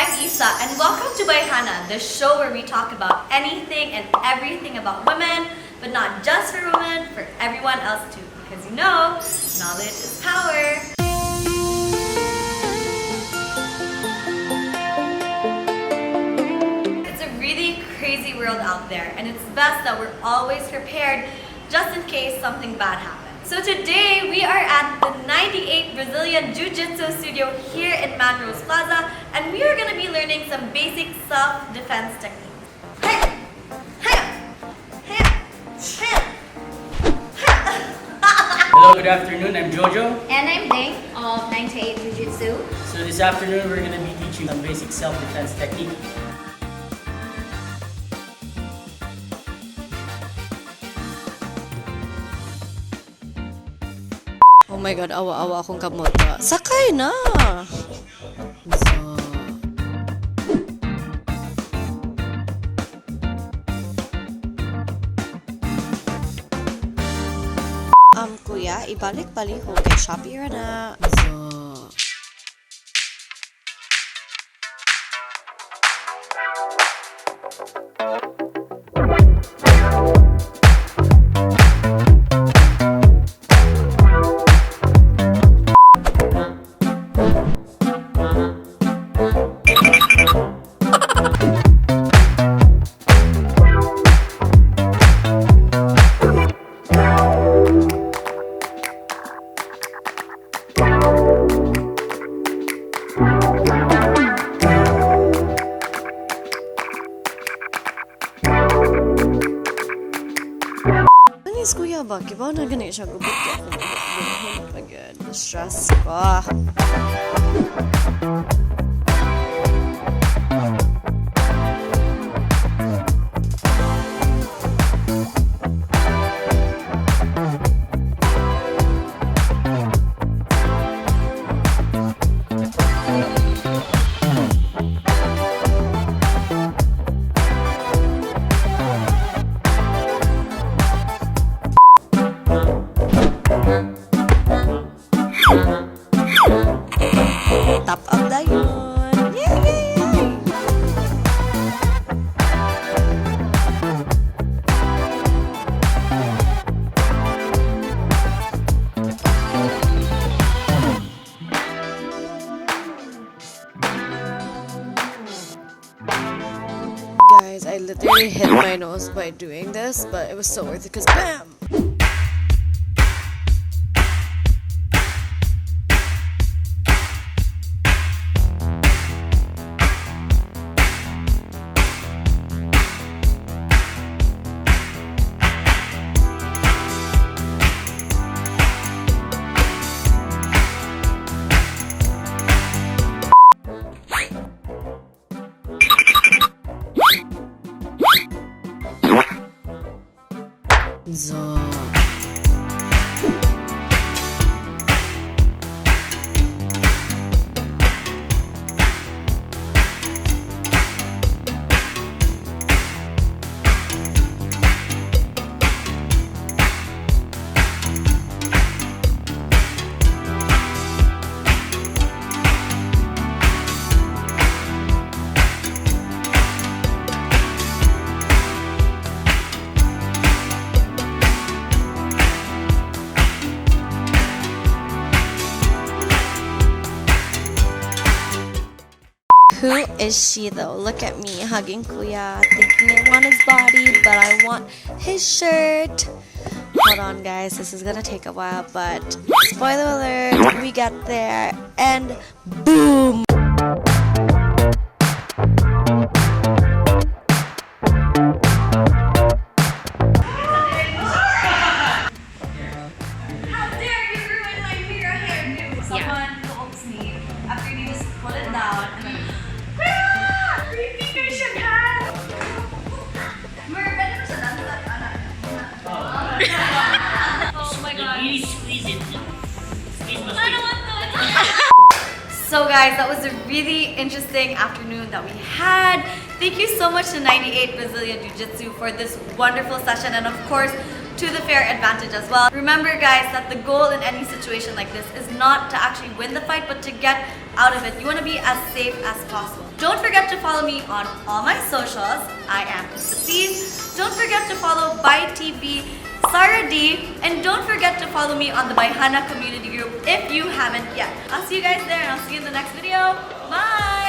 I'm Isa, and welcome to Bayhana, the show where we talk about anything and everything about women, but not just for women, for everyone else too. Because you know, knowledge is power. It's a really crazy world out there, and it's best that we're always prepared just in case something bad happens. So today we are at the 98 Brazilian Jiu Jitsu Studio here in Manrose Plaza, and we are going to be learning some basic self-defense techniques. Hello, good afternoon. I'm Jojo. And I'm Ding of 98 Jiu Jitsu. So this afternoon we're going to be teaching some basic self-defense technique. Oh my God, awa-awa akong kamota. Sakay na! Kuya, ibalik-balik ko kay Shopee na. Anis kuya ba? Kibaw na ganit siya gubot ka kung oh my God, stress ko. Top up na yun! Yay! Guys, I literally hit my nose by doing this, but it was so worth it because BAM! So. Who is she though? Look at me hugging Kuya, thinking I want his body, but I want his shirt. Hold on guys, this is gonna take a while, but spoiler alert, we got there and boom! After you just pull it down and then oh my God. Really squeeze it. I don't want that. So guys, that was a really interesting afternoon that we had. Thank you so much to 98 Brazilian Jiu Jitsu for this wonderful session, and of course to the fair advantage as well. Remember guys that the goal in any situation like this is not to actually win the fight, but to get out of it. You want to be as safe as possible. Don't forget to follow me on all my socials. I am Issaplease. Don't forget to follow ByTV, Sarah D, and don't forget to follow me on the Bayhana community group if you haven't yet. I'll see you guys there and I'll see you in the next video. Bye!